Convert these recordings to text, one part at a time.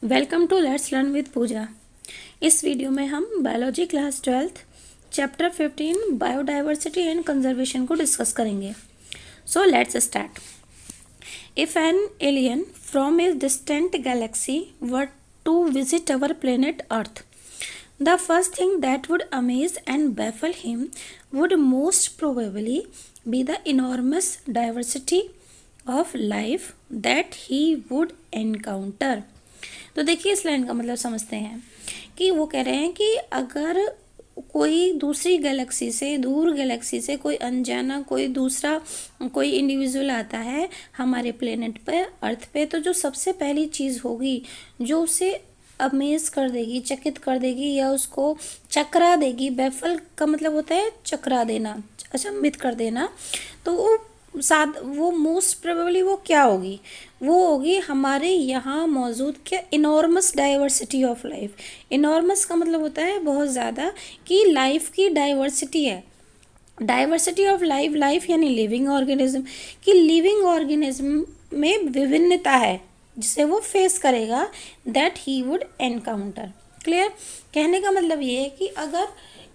Welcome to let's learn with Pooja. इस video में हम biology class 12th chapter 15 biodiversity and conservation को discuss करेंगे। So let's start. If an alien from a distant galaxy were to visit our planet earth, the first thing that would amaze and baffle him would most probably be the enormous diversity of life that he would encounter। तो देखिए इस line का मतलब समझते हैं कि वो कह रहे हैं कि अगर कोई दूसरी गैलेक्सी से, दूर गैलेक्सी से कोई अनजाना, कोई दूसरा कोई इंडिविजुअल आता है हमारे प्लेनेट पे, अर्थ पे, तो जो सबसे पहली चीज़ होगी जो उसे अमेज कर देगी, चकित कर देगी या उसको चकरा देगी। बैफल का मतलब होता है चकरा देना, अचंभित कर देना। तो वो मोस्ट प्रोबेबली वो क्या होगी? वो होगी हमारे यहाँ मौजूद क्या enormous diversity of life. Enormous का मतलब होता है बहुत ज़्यादा, कि लाइफ की डाइवर्सिटी है। डाइवर्सिटी ऑफ लाइफ, लाइफ यानी लिविंग ऑर्गेनिज्म, कि लिविंग ऑर्गेनिज्म में विभिन्नता है जिसे वो फेस करेगा, that he would encounter. Clear? कहने का मतलब ये है कि अगर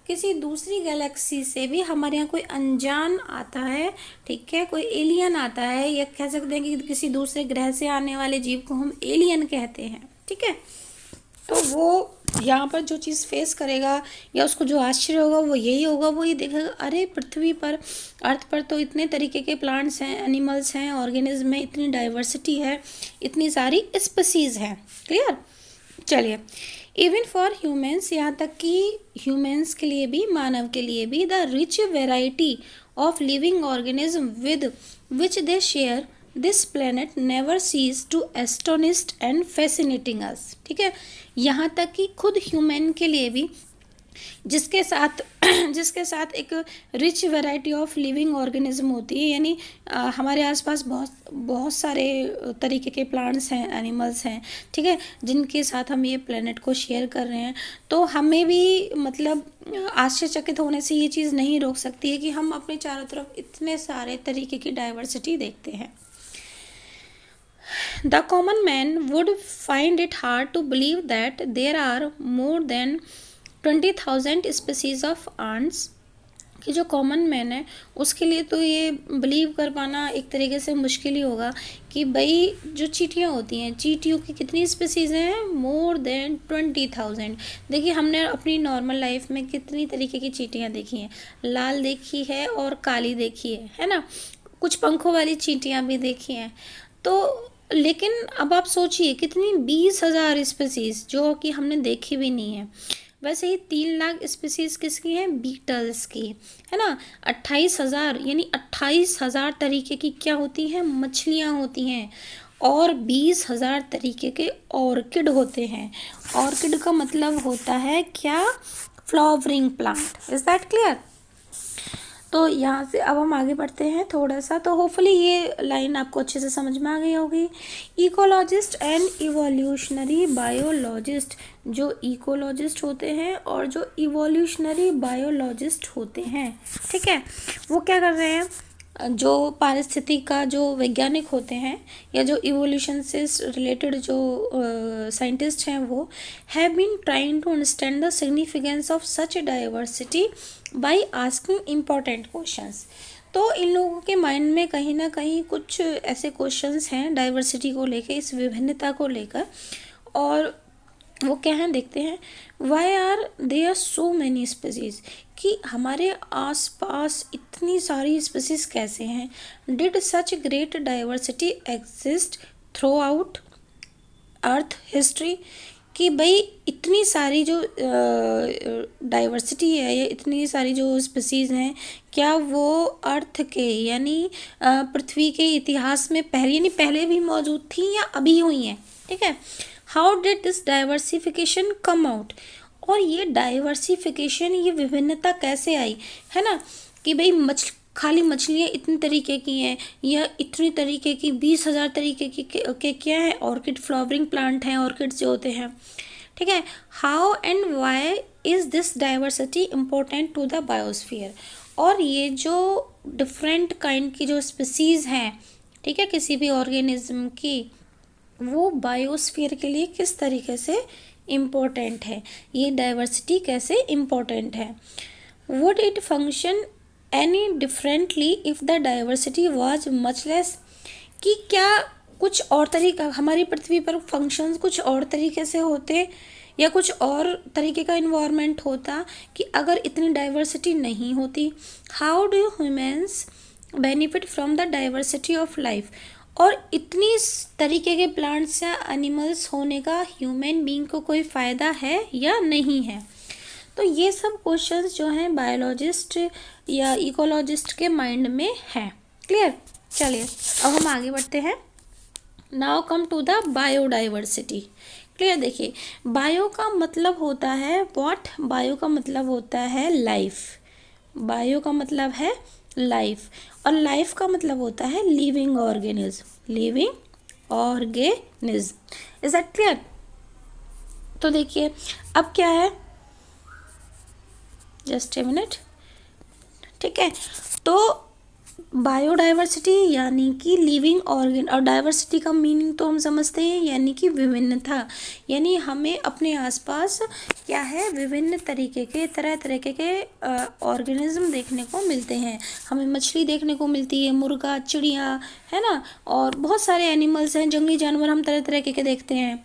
किसी दूसरी गैलेक्सी से भी हमारे यहाँ कोई अनजान आता है, ठीक है, कोई एलियन आता है, या कह सकते हैं कि किसी दूसरे ग्रह से आने वाले जीव को हम एलियन कहते हैं, ठीक है, तो वो यहाँ पर जो चीज़ फेस करेगा या उसको जो आश्चर्य होगा वो यही होगा, वो ये देखेगा, अरे पृथ्वी पर, अर्थ पर तो इतने तरीके के प्लांट्स हैं, एनिमल्स हैं, ऑर्गेनिज्म में इतनी डाइवर्सिटी है, इतनी सारी स्पीसीज़ हैं। क्लियर? चलिए, इवन फॉर ह्यूमन्स, यहाँ तक कि ह्यूमन्स के लिए भी, मानव के लिए भी, the rich variety of living organisms with which they share this planet never cease to astonish and fascinating us. ठीक है, यहाँ तक कि खुद ह्यूमन के लिए भी, जिसके साथ एक rich variety of living organism होती है, यानी हमारे आसपास बहुत सारे तरीके के प्लांट्स हैं, एनिमल्स हैं, ठीक है, जिनके साथ हम ये प्लेनेट को शेयर कर रहे हैं, तो हमें भी मतलब आश्चर्यचकित होने से ये चीज़ नहीं रोक सकती है कि हम अपने चारों तरफ इतने सारे तरीके की डाइवर्सिटी देखते हैं। The common man would find it hard to believe that there are more than 20,000 species of ants। कि जो कॉमन मैन है उसके लिए तो ये बिलीव कर पाना एक तरीके से मुश्किल ही होगा कि भाई जो चींटियाँ होती हैं, चींटियों की कितनी स्पीसीज़ हैं? More than 20,000। देखिए, हमने अपनी नॉर्मल लाइफ में कितनी तरीके की चींटियाँ देखी हैं। लाल देखी है और काली देखी है ना, कुछ पंखों वाली चींटियाँ भी देखी हैं। तो लेकिन अब आप सोचिए कितनी 20,000 स्पीसीज़ जो कि हमने देखी भी नहीं है। वैसे ही 3 लाख स्पीसीज़ किसकी हैं? बीटल्स की, है ना। 28,000 यानी 28,000 तरीके की क्या होती हैं? मछलियाँ होती हैं। और 20,000 तरीके के ऑर्किड होते हैं। ऑर्किड का मतलब होता है क्या? Flowering plant. Is that clear? तो यहाँ से अब हम आगे बढ़ते हैं थोड़ा सा, तो होपफुली ये लाइन आपको अच्छे से समझ में आ गई होगी। इकोलॉजिस्ट एंड इवोल्यूशनरी बायोलॉजिस्ट, जो इकोलॉजिस्ट होते हैं और जो इवोल्यूशनरी बायोलॉजिस्ट होते हैं, ठीक है, वो क्या कर रहे हैं? जो पारिस्थितिकी का जो वैज्ञानिक होते हैं या जो इवोल्यूशन से रिलेटेड जो साइंटिस्ट हैं, वो have been trying to understand the significance of such diversity by asking important questions. तो इन लोगों के माइंड में कहीं ना कहीं कुछ ऐसे क्वेश्चंस हैं डाइवर्सिटी को लेकर, इस विभिन्नता को लेकर, और वो क्या है देखते हैं। Why are there so many species, कि हमारे आसपास इतनी सारी स्पीसीज कैसे हैं? Did such great diversity exist throughout earth history, कि भाई इतनी सारी जो डाइवर्सिटी है या इतनी सारी जो स्पीसीज़ हैं, क्या वो अर्थ के यानी पृथ्वी के इतिहास में पहले भी मौजूद थी या अभी हुई हैं? ठीक है, how did this diversification come out, और ये डाइवर्सिफिकेशन, ये विभिन्नता कैसे आई, है ना, कि भाई खाली मछलियाँ इतनी तरीके की हैं या इतनी तरीके की 20,000 तरीके की के क्या है? ऑर्किड, फ्लावरिंग प्लांट हैं, ऑर्किड्स जो होते हैं, ठीक है। How and why is this diversity important to the biosphere, और ये जो डिफरेंट काइंड की जो स्पीसीज़ हैं, ठीक है, किसी भी ऑर्गेनिज्म की, वो बायोस्फीयर के लिए किस तरीके से इम्पोर्टेंट है, ये डाइवर्सिटी कैसे इम्पोर्टेंट है। Would it function any differently if the diversity was much less, कि क्या कुछ और तरीका हमारी पृथ्वी पर फंक्शंस कुछ और तरीके से होते या कुछ और तरीके का इन्वायरमेंट होता कि अगर इतनी डाइवर्सिटी नहीं होती। How do humans benefit from the diversity of life, और इतनी तरीके के प्लांट्स या एनिमल्स होने का ह्यूमन बीइंग को कोई फ़ायदा है या नहीं है। तो ये सब क्वेश्चंस जो हैं बायोलॉजिस्ट या इकोलॉजिस्ट के माइंड में है। क्लियर। चलिए अब हम आगे बढ़ते हैं। Now come to the biodiversity. Clear. देखिए बायो का मतलब होता है व्हाट, बायो का मतलब होता है लाइफ, बायो का मतलब है लाइफ, और लाइफ का मतलब होता है living organism, living organism. Is that clear. तो देखिए अब क्या है, जस्ट ए मिनट। ठीक है, तो बायोडाइवर्सिटी यानी कि लिविंग ऑर्गेन, और डाइवर्सिटी का मीनिंग तो हम समझते हैं यानी कि विभिन्नता, यानी हमें अपने आसपास क्या है, विभिन्न तरीके के तरह तरीके के ऑर्गेनिज्म देखने को मिलते हैं। हमें मछली देखने को मिलती है, मुर्गा, चिड़िया, है ना, और बहुत सारे एनिमल्स हैं, जंगली जानवर हम तरह तरह के देखते हैं।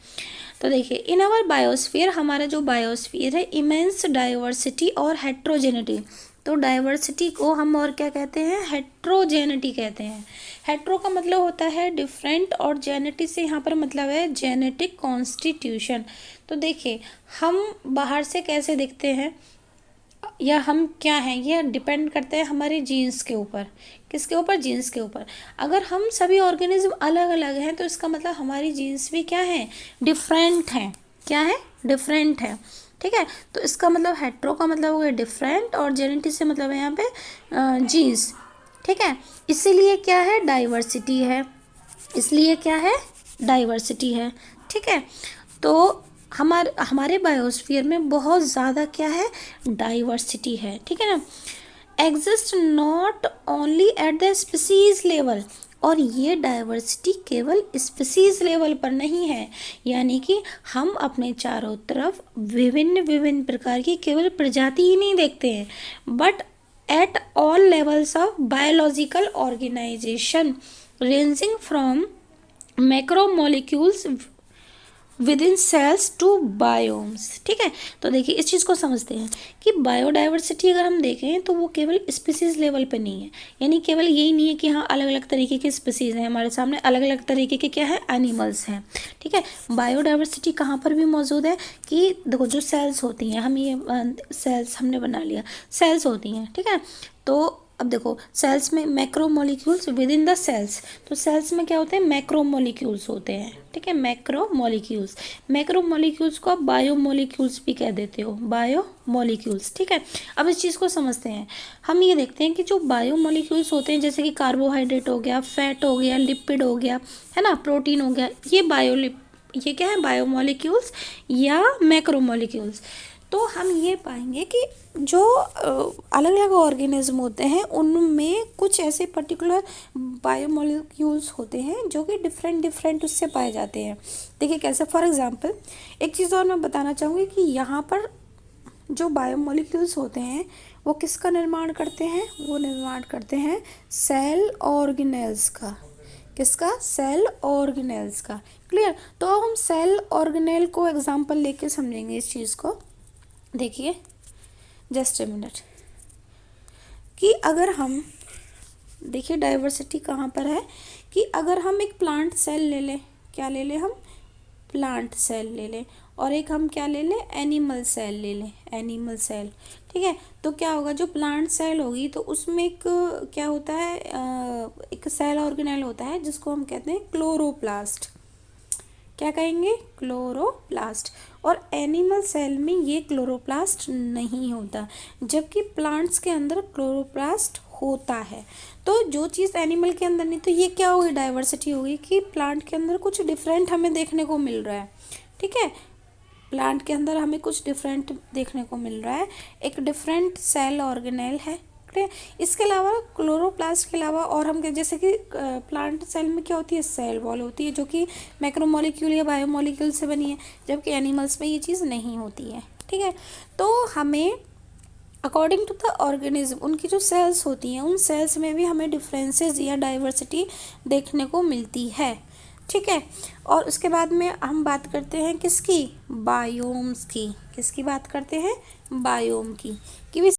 तो देखिए इन आवर बायोस्फीयर, हमारा जो बायोस्फीयर है, इमेंस डाइवर्सिटी और हेट्रोजेनिटी। तो डाइवर्सिटी को हम और क्या कहते हैं, हेट्रोजेनिटी कहते हैं। हेट्रो का मतलब होता है डिफरेंट, और जेनेटी से यहाँ पर मतलब है जेनेटिक कॉन्स्टिट्यूशन। तो देखिए हम बाहर से कैसे दिखते हैं या हम क्या हैं, ये डिपेंड करते हैं हमारे जीन्स के ऊपर। किसके ऊपर, जीन्स के ऊपर। अगर हम सभी ऑर्गेनिज्म अलग अलग हैं तो इसका मतलब हमारी जीन्स भी क्या है, डिफरेंट हैं। क्या है, डिफरेंट है। ठीक है, तो इसका मतलब हेट्रो का मतलब हो गया डिफरेंट, और जेनेटिक से मतलब है यहाँ पे जीन्स। ठीक है, इसीलिए क्या है, डाइवर्सिटी है, इसलिए क्या है, डाइवर्सिटी है। ठीक है, तो हमारे बायोस्फीयर में बहुत ज़्यादा क्या है, डाइवर्सिटी है। ठीक है ना। Exist not only at the species level, और ये डाइवर्सिटी केवल स्पीसीज लेवल पर नहीं है, यानी कि हम अपने चारों तरफ विभिन्न विभिन्न प्रकार की केवल प्रजाति ही नहीं देखते हैं, but at all levels of biological organization ranging from macromolecules within cells to biomes. ठीक है, तो देखिए इस चीज़ को समझते हैं कि बायोडाइवर्सिटी अगर हम देखें तो वो केवल स्पीसीज लेवल पे नहीं है, यानी केवल यही नहीं है कि हाँ अलग अलग तरीके के स्पीसीज हैं हमारे सामने, अलग अलग तरीके के क्या है, एनिमल्स हैं। ठीक है, बायोडाइवर्सिटी कहाँ पर भी मौजूद है कि देखो जो सेल्स होती हैं, हम ये सेल्स हमने बना लिया, सेल्स होती हैं। ठीक है, तो अब देखो सेल्स में macromolecules within the cells, तो सेल्स में क्या होते हैं, मैक्रोमोलिक्यूल्स होते हैं। ठीक है, मैक्रोमोलिक्यूल्स, मैक्रोमोलिक्यूल्स को आप बायोमोलिक्यूल्स भी कह देते हो, बायोमोलिक्यूल्स। ठीक है, अब इस चीज़ को समझते हैं। हम ये देखते हैं कि जो बायोमोलिक्यूल्स होते हैं जैसे कि कार्बोहाइड्रेट हो गया, फैट हो गया, लिपिड हो गया, है ना, प्रोटीन हो गया, ये क्या है, बायोमोलिक्यूल्स या मैक्रोमोलिक्यूल्स। तो हम ये पाएंगे कि जो अलग अलग ऑर्गेनिज्म होते हैं उनमें कुछ ऐसे पर्टिकुलर बायोमोलिक्यूल्स होते हैं जो कि डिफरेंट उससे पाए जाते हैं। देखिए कैसे, फॉर एग्जांपल एक चीज़ और मैं बताना चाहूँगी कि यहाँ पर जो बायोमोलिक्यूल्स होते हैं वो किसका निर्माण करते हैं, वो निर्माण करते हैं सेल ऑर्गेनेल्स का। किसका, सेल ऑर्गेनेल्स का। क्लियर। तो अब हम सेल ऑर्गेनेल को एग्जाम्पल लेके समझेंगे इस चीज़ को। देखिए जस्ट ए मिनट, कि अगर हम देखिए डाइवर्सिटी कहाँ पर है, कि अगर हम एक प्लांट सेल ले लें, क्या ले लें हम, प्लांट सेल ले लें, और एक हम क्या ले लें, एनिमल सेल ले लें, एनिमल सेल। ठीक है, तो क्या होगा, जो प्लांट सेल होगी तो उसमें एक क्या होता है, एक सेल ऑर्गेनेल होता है जिसको हम कहते हैं क्लोरोप्लास्ट। क्या कहेंगे, क्लोरोप्लास्ट। और एनिमल सेल में ये क्लोरोप्लास्ट नहीं होता, जबकि प्लांट्स के अंदर क्लोरोप्लास्ट होता है। तो जो चीज़ एनिमल के अंदर नहीं, तो ये क्या होगी, डाइवर्सिटी होगी कि प्लांट के अंदर कुछ डिफरेंट हमें देखने को मिल रहा है। ठीक है, प्लांट के अंदर हमें कुछ डिफरेंट देखने को मिल रहा है। एक डिफरेंट सेल ऑर्गेनेल है, ठीक है। इसके अलावा क्लोरोप्लास्ट के अलावा और हम जैसे कि प्लांट सेल में क्या होती है, सेल वॉल होती है जो कि मैक्रोमोलिक्यूल या बायोमोलिक्यूल से बनी है, जबकि एनिमल्स में ये चीज़ नहीं होती है। ठीक है, तो हमें अकॉर्डिंग टू द ऑर्गेनिज्म उनकी जो सेल्स होती हैं उन सेल्स में भी हमें डिफरेंसेस या डाइवर्सिटी देखने को मिलती है। ठीक है, और उसके बाद में हम बात करते हैं किसकी, बायोम्स की। किसकी बात करते हैं, बायोम की, कि